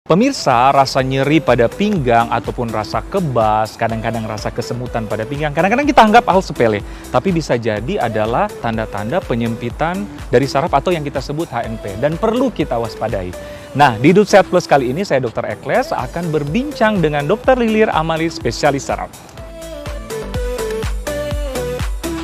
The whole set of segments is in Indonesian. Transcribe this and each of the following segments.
Pemirsa, rasa nyeri pada pinggang ataupun rasa kebas, kadang-kadang rasa kesemutan pada pinggang, kadang-kadang kita anggap hal sepele. Tapi bisa jadi adalah tanda-tanda penyempitan dari saraf atau yang kita sebut HNP. Dan perlu kita waspadai. Nah, di Hidup Sehat Plus kali ini saya Dr. Ekles akan berbincang dengan Dr. Lilir Amali, spesialis saraf.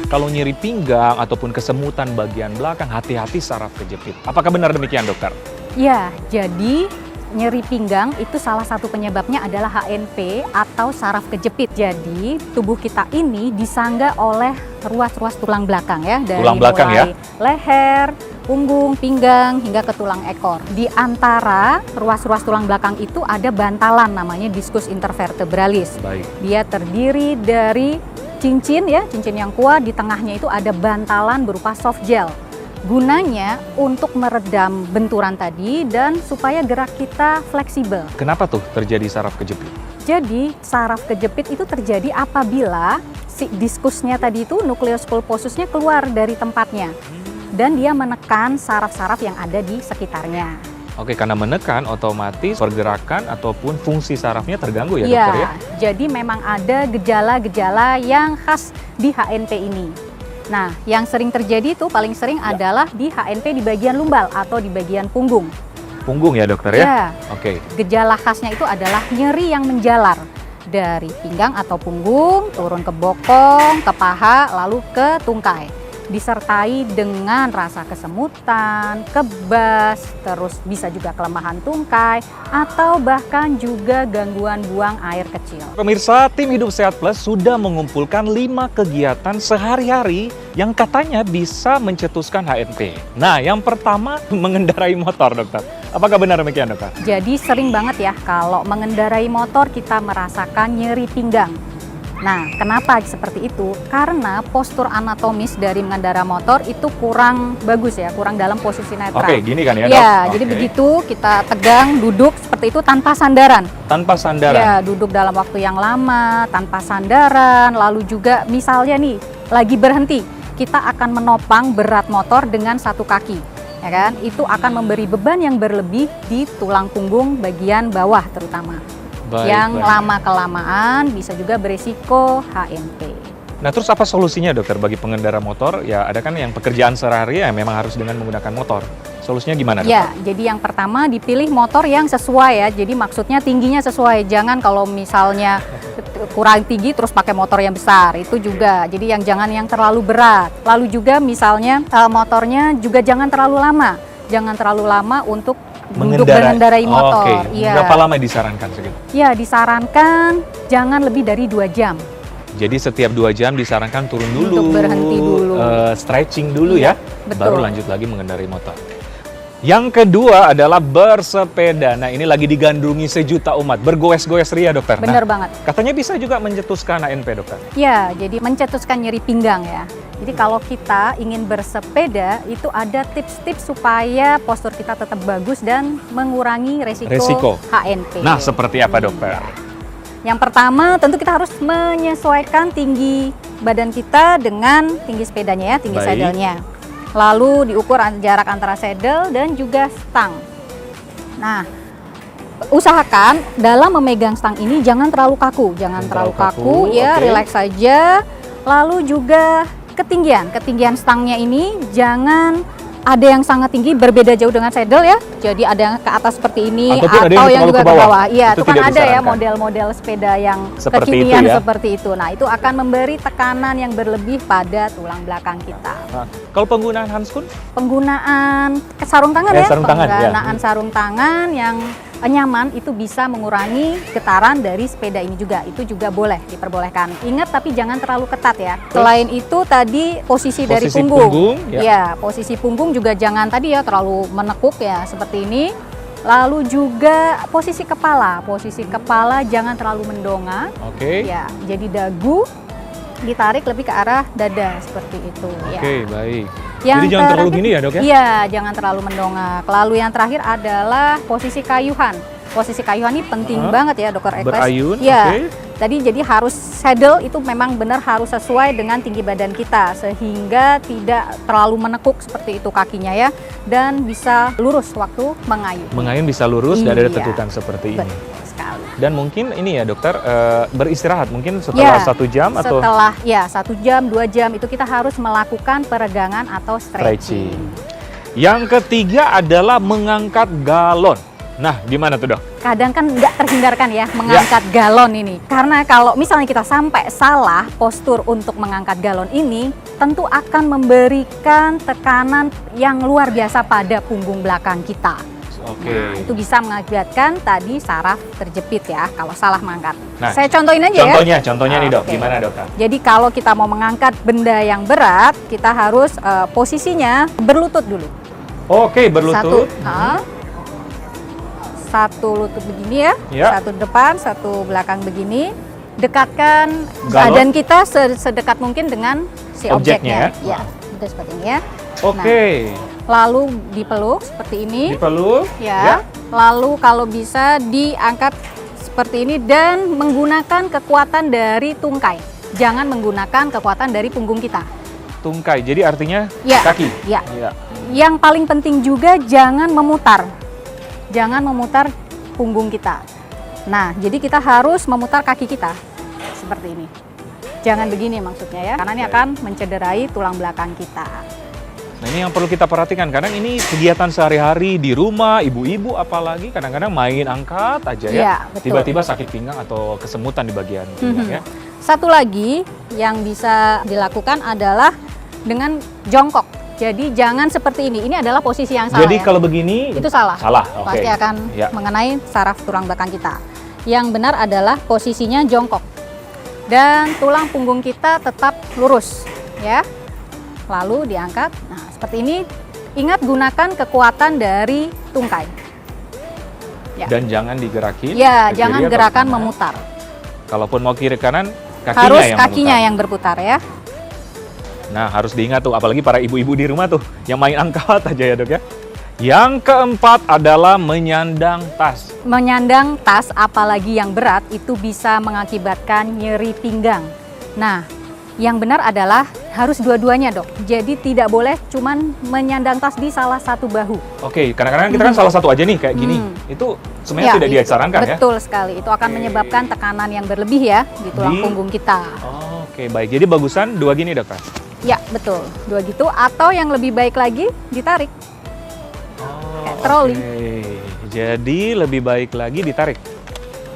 Kalau nyeri pinggang ataupun kesemutan bagian belakang, hati-hati saraf kejepit. Apakah benar demikian, dokter? Ya, jadi nyeri pinggang itu salah satu penyebabnya adalah HNP atau saraf kejepit. Jadi tubuh kita ini disangga oleh ruas-ruas tulang belakang ya, dari tulang belakang mulai ya? Leher, punggung, pinggang hingga ke tulang ekor. Di antara ruas-ruas tulang belakang itu ada bantalan namanya diskus intervertebralis. Baik. Dia terdiri dari cincin ya, cincin yang kuat, di tengahnya itu ada bantalan berupa soft gel. Gunanya untuk meredam benturan tadi dan supaya gerak kita fleksibel. Kenapa tuh terjadi saraf kejepit? Jadi saraf kejepit itu terjadi apabila si diskusnya tadi itu, nukleus pulposusnya keluar dari tempatnya. Dan dia menekan saraf-saraf yang ada di sekitarnya. Oke, karena menekan otomatis pergerakan ataupun fungsi sarafnya terganggu ya, Iya, dokter ya? jadi memang ada gejala-gejala yang khas di HNP ini. Nah, yang sering terjadi itu paling sering adalah di HNP di bagian lumbal atau di bagian punggung. Punggung ya, dokter ya? Ya. Oke. Gejala khasnya itu adalah nyeri yang menjalar dari pinggang atau punggung, turun ke bokong, ke paha, lalu ke tungkai. Disertai dengan rasa kesemutan, kebas, terus bisa juga kelemahan tungkai, atau bahkan juga gangguan buang air kecil. Pemirsa, tim Hidup Sehat Plus sudah mengumpulkan 5 kegiatan sehari-hari yang katanya bisa mencetuskan HNP. Nah, yang pertama mengendarai motor, dokter. Apakah benar demikian, dokter? Jadi sering banget ya kalau mengendarai motor kita merasakan nyeri pinggang. Nah, kenapa seperti itu? Karena postur anatomis dari mengendara motor itu kurang bagus ya, kurang dalam posisi netral. Oke, gini kan ya, Dok? Ya, Oke. jadi begitu kita tegang, duduk seperti itu tanpa sandaran. Tanpa sandaran? Ya, duduk dalam waktu yang lama, tanpa sandaran, lalu juga misalnya nih, lagi berhenti, kita akan menopang berat motor dengan satu kaki. Ya kan? Itu akan memberi beban yang berlebih di tulang punggung bagian bawah terutama. Yang lama-kelamaan bisa juga berisiko HNP. Nah, terus apa solusinya, dokter, bagi pengendara motor? Ya, ada kan yang pekerjaan sehari-hari ya memang harus dengan menggunakan motor. Solusinya gimana, dokter? Ya, jadi yang pertama dipilih motor yang sesuai ya. Jadi maksudnya tingginya sesuai. Jangan kalau misalnya kurang tinggi terus pakai motor yang besar. Itu juga. Jadi jangan yang terlalu berat. Lalu juga misalnya motornya juga jangan terlalu lama. Jangan terlalu lama untuk mengendarai motor. Oke. Ya. Berapa lama disarankan segitu? Ya, disarankan jangan lebih dari 2 jam. Jadi setiap 2 jam disarankan turun dulu, Untuk berhenti dulu. Stretching dulu Iya, ya, betul. baru lanjut lagi mengendarai motor. Yang kedua adalah bersepeda. Nah, ini lagi digandrungi sejuta umat, bergoes-goes ria, dokter. Benar Nah, banget. katanya bisa juga mencetuskan HNP, dokter. Ya, jadi mencetuskan nyeri pinggang ya. Jadi kalau kita ingin bersepeda, itu ada tips-tips supaya postur kita tetap bagus dan mengurangi resiko HNP. Nah, seperti apa, dokter? Yang pertama, tentu kita harus menyesuaikan tinggi badan kita dengan tinggi sepedanya ya, tinggi Baik. sadelnya. Lalu diukur jarak antara saddle dan juga stang. Nah, usahakan dalam memegang stang ini jangan terlalu kaku, jangan terlalu kaku ya, oke. relax saja. Lalu juga ketinggian stangnya ini jangan ada yang sangat tinggi berbeda jauh dengan saddle ya. Jadi ada yang ke atas seperti ini Ataupun ada atau yang yang terlalu juga ke ke bawah. bawah. Iya, Itu itu kan tidak ada ya disarankan. model-model sepeda yang Seperti kekinian itu ya. seperti itu. Nah, itu akan memberi tekanan yang berlebih pada tulang belakang kita. Nah, kalau penggunaan handskun? Penggunaan sarung tangan ya, sarung tangan, ya. penggunaan sarung tangan yang nyaman itu bisa mengurangi getaran dari sepeda ini juga. Itu juga boleh diperbolehkan. Ingat tapi jangan terlalu ketat ya. Selain itu tadi posisi dari punggung. Ya, posisi punggung juga jangan tadi ya terlalu menekuk ya seperti ini. Lalu juga posisi kepala. Posisi kepala jangan terlalu mendongak. Oke. Ya, jadi dagu ditarik lebih ke arah dada seperti itu. Oke, baik. Yang Jadi jangan terlalu gini ya, dok ya? Iya, jangan terlalu mendongak. Lalu yang terakhir adalah posisi kayuhan. Posisi kayuhan ini penting banget ya, Dokter Ekles. Berayun, Ya, oke. Tadi jadi harus saddle itu memang benar harus sesuai dengan tinggi badan kita sehingga tidak terlalu menekuk seperti itu kakinya ya, dan bisa lurus waktu mengayuh. Mengayun bisa lurus dan ada Iya. tetukan seperti ini. Betul sekali. Dan mungkin ini ya dokter, beristirahat mungkin setelah 1 jam atau setelah 1 jam 2 jam itu kita harus melakukan peregangan atau stretching. stretching. Yang ketiga adalah mengangkat galon. Nah, gimana tuh dok? Kadang kan nggak terhindarkan ya mengangkat galon ini. Karena kalau misalnya kita sampai salah postur untuk mengangkat galon ini, tentu akan memberikan tekanan yang luar biasa pada punggung belakang kita. Oke. Nah, itu bisa mengakibatkan tadi saraf terjepit ya kalau salah mengangkat. Nah, saya contohin aja ya. Contohnya nih dok, Oke. gimana dok? Jadi kalau kita mau mengangkat benda yang berat, kita harus posisinya berlutut dulu. Oke, berlutut. Satu lutut begini ya, Ya. satu depan, satu belakang begini. Dekatkan Galon. badan kita sedekat mungkin dengan si Objeknya objeknya. Ya, itu seperti ini ya. Oke. Lalu dipeluk seperti ini. Dipeluk. Ya. Lalu kalau bisa diangkat seperti ini dan menggunakan kekuatan dari tungkai. Jangan menggunakan kekuatan dari punggung kita. Tungkai. Jadi artinya Ya. kaki. Ya. Iya. Yang paling penting juga jangan memutar. Jangan memutar punggung kita. Nah, jadi kita harus memutar kaki kita seperti ini. Jangan begini maksudnya ya, karena ini akan mencederai tulang belakang kita. Nah, ini yang perlu kita perhatikan karena ini kegiatan sehari-hari di rumah, ibu-ibu apalagi kadang-kadang main angkat aja ya. Iya, betul. Tiba-tiba sakit pinggang atau kesemutan di bagian pinggang ya. Satu lagi yang bisa dilakukan adalah dengan jongkok. Jadi jangan seperti ini. Ini adalah posisi yang salah. Jadi ya. kalau begini Itu salah. Salah. Oke. Pasti akan Ya. mengenai saraf tulang belakang kita. Yang benar adalah posisinya jongkok. Dan tulang punggung kita tetap lurus, ya. Lalu diangkat. Nah, seperti ini. Ingat gunakan kekuatan dari tungkai. Ya. Dan jangan digerakin. Ya, ke jangan kiri atau gerakan kanan. memutar. Kalaupun mau kiri kanan, kakinya Harus yang kakinya memutar. yang berputar ya. Nah, harus diingat tuh, apalagi para ibu-ibu di rumah tuh, yang main angkat aja ya dok ya. Yang keempat adalah menyandang tas. Menyandang tas apalagi yang berat itu bisa mengakibatkan nyeri pinggang. Nah, yang benar adalah harus dua-duanya dok. Jadi tidak boleh cuman menyandang tas di salah satu bahu. Oke, kadang-kadang kita kan salah satu aja nih kayak gini. Itu sebenarnya tidak itu disarankan ya. betul sekali. Itu akan menyebabkan tekanan yang berlebih ya di tulang punggung kita. Oke, baik. Jadi bagusan dua gini dokter. Ya, betul. Dua gitu atau yang lebih baik lagi ditarik. Kayak troli. Oke. Jadi lebih baik lagi ditarik.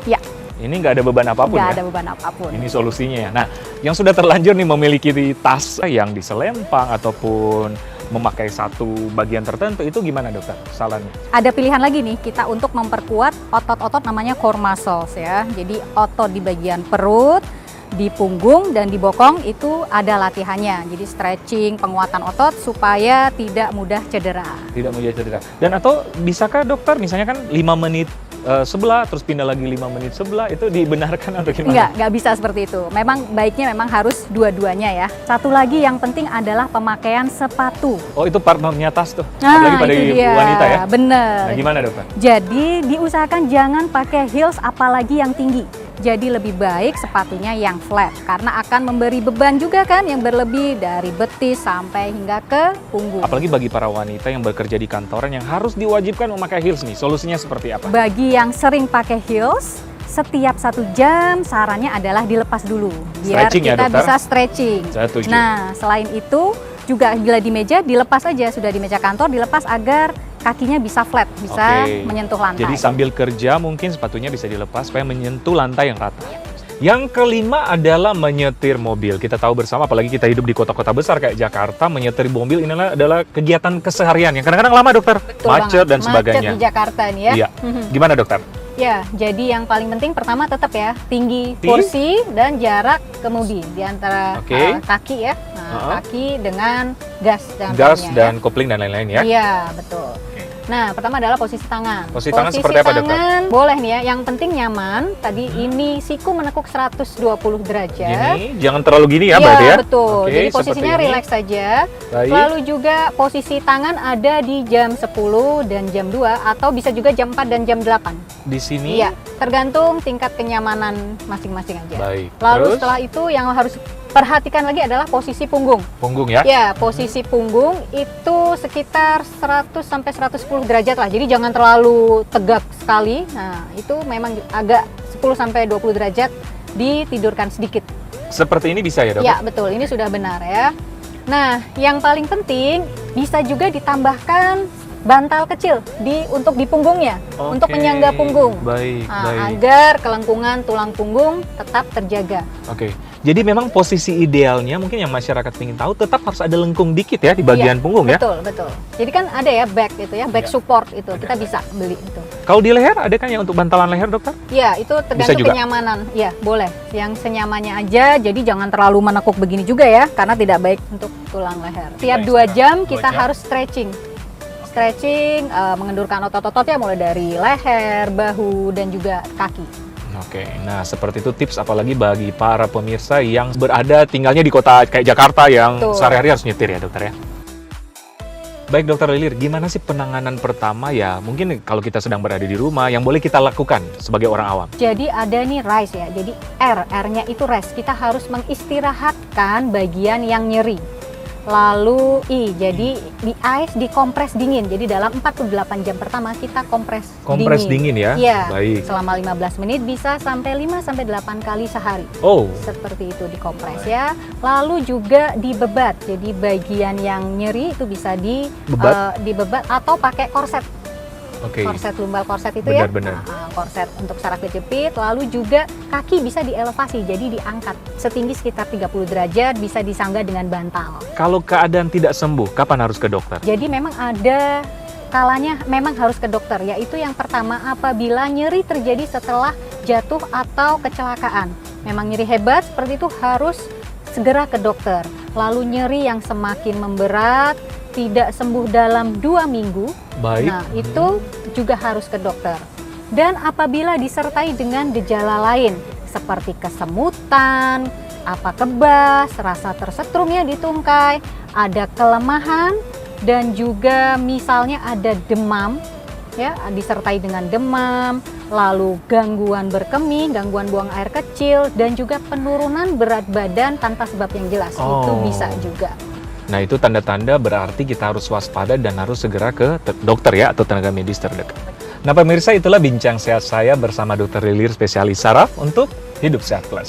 Ya, Ini nggak ada beban apapun nggak ya. ada beban apapun. Ini solusinya ya. Nah, yang sudah terlanjur nih memiliki tas yang diselempang ataupun memakai satu bagian tertentu, itu gimana dokter sarannya? Ada pilihan lagi nih kita untuk memperkuat otot-otot namanya core muscles ya. Jadi otot di bagian perut, di punggung dan di bokong itu ada latihannya. Jadi stretching, penguatan otot supaya tidak mudah cedera. Tidak mau cedera. Dan atau bisakah dokter misalnya kan 5 menit sebelah terus pindah lagi 5 menit sebelah, itu dibenarkan atau gimana? Nggak bisa seperti itu. Memang baiknya memang harus dua-duanya ya. Satu lagi yang penting adalah pemakaian sepatu. Oh, itu partnernya tas tuh. Nah, Apalagi pada itu dia. wanita ya. Bener. Nah, gimana dokter? Jadi diusahakan jangan pakai heels apalagi yang tinggi. Jadi lebih baik sepatunya yang flat karena akan memberi beban juga kan yang berlebih dari betis sampai hingga ke punggung. Apalagi bagi para wanita yang bekerja di kantoran yang harus diwajibkan memakai heels nih, solusinya seperti apa? Bagi yang sering pakai heels, setiap 1 jam sarannya adalah dilepas dulu biar Stretching ya, kita dokter? bisa stretching. Saya setuju. Nah, selain itu juga bila di meja dilepas aja, sudah di meja kantor dilepas agar kakinya bisa flat, bisa Oke. menyentuh lantai. Jadi sambil kerja mungkin sepatunya bisa dilepas supaya menyentuh lantai yang rata. Yang kelima adalah menyetir mobil. Kita tahu bersama, apalagi kita hidup di kota-kota besar kayak Jakarta, menyetir mobil ini adalah kegiatan keseharian yang kadang-kadang lama dokter, Betul macet banget. dan sebagainya. Macet di Jakarta nih ya. Iya. Gimana dokter? Ya, jadi yang paling penting pertama tetap ya tinggi Tinggi. kursi dan jarak kemudi di antara Oke. kaki ya. Nah, kaki dengan gas dan Gas remnya, dan kopling dan lain-lain ya. Iya, betul. Nah, pertama adalah posisi tangan. Posisi tangan seperti apa, dokter? tangan boleh nih ya, yang penting nyaman. Tadi ini siku menekuk 120 derajat. Gini, jangan terlalu gini ya Iya, berarti ya. betul. Oke, Jadi seperti posisinya ini. rileks saja. Baik. Lalu juga posisi tangan ada di jam 10 dan jam 2 atau bisa juga jam 4 dan jam 8. Di sini Iya. tergantung tingkat kenyamanan masing-masing aja. Baik. Lalu Terus? setelah itu yang harus perhatikan lagi adalah posisi punggung. Punggung ya? Ya, posisi punggung itu sekitar 100 sampai 110 derajat lah. Jadi jangan terlalu tegak sekali. Nah, itu memang agak 10 sampai 20 derajat ditidurkan sedikit. Seperti ini bisa ya, dokter? Ya, betul. Ini sudah benar ya. Nah, yang paling penting bisa juga ditambahkan bantal kecil untuk di punggungnya, untuk Oke, penyangga punggung. Baik, Nah, baik. agar kelengkungan tulang punggung tetap terjaga. Oke. Jadi memang posisi idealnya mungkin yang masyarakat ingin tahu tetap harus ada lengkung dikit ya di bagian Iya, punggung ya. Betul, betul. Jadi kan ada ya back itu ya, back Iya. support itu. Kita bisa beli itu. Kalau di leher ada kan yang untuk bantalan leher, dokter? Ya, itu tergantung juga? kenyamanan. Ya, boleh. Yang senyamannya aja, jadi jangan terlalu menekuk begini juga ya, karena tidak baik untuk tulang leher. Tiap Baik, 2 jam 2 kita jam. harus stretching. Stretching, mengendurkan otot-ototnya mulai dari leher, bahu, dan juga kaki. Oke, nah seperti itu tips apalagi bagi para pemirsa yang berada tinggalnya di kota kayak Jakarta yang Betul. sehari-hari harus nyetir ya, dokter ya. Baik, dokter Lilir, gimana sih penanganan pertama ya? Mungkin kalau kita sedang berada di rumah yang boleh kita lakukan sebagai orang awam. Jadi ada nih rest ya, jadi R-nya itu rest. Kita harus mengistirahatkan bagian yang nyeri. Lalu jadi di ice, dikompres dingin. Jadi dalam 48 jam pertama kita kompres Kompres dingin ya? Iya, Baik. selama 15 menit bisa sampai 5-8 kali sehari. Oh, Seperti itu dikompres ya. Lalu juga dibebat. Jadi bagian yang nyeri itu bisa dibebat atau pakai korset. oke. Korset lumbal korset itu Benar-benar. ya. Korset untuk saraf kejepit. Lalu juga kaki bisa dielevasi, jadi diangkat setinggi sekitar 30 derajat, bisa disanggah dengan bantal. Kalau keadaan tidak sembuh, kapan harus ke dokter? Jadi memang ada kalanya memang harus ke dokter, yaitu yang pertama apabila nyeri terjadi setelah jatuh atau kecelakaan. Memang nyeri hebat seperti itu harus segera ke dokter. Lalu nyeri yang semakin memberat, tidak sembuh dalam 2 minggu, Baik. nah itu juga harus ke dokter. Dan apabila disertai dengan gejala lain seperti kesemutan, kebas, rasa tersetrum ya di tungkai, ada kelemahan, dan juga misalnya ada demam, ya disertai dengan demam, lalu gangguan berkemih, gangguan buang air kecil, dan juga penurunan berat badan tanpa sebab yang jelas, itu Oh. bisa juga. Nah, itu tanda-tanda berarti kita harus waspada dan harus segera ke dokter ya atau tenaga medis terdekat. Nah, pemirsa, itulah bincang sehat saya bersama Dr. Lilir, spesialis saraf untuk Hidup Sehat Plus.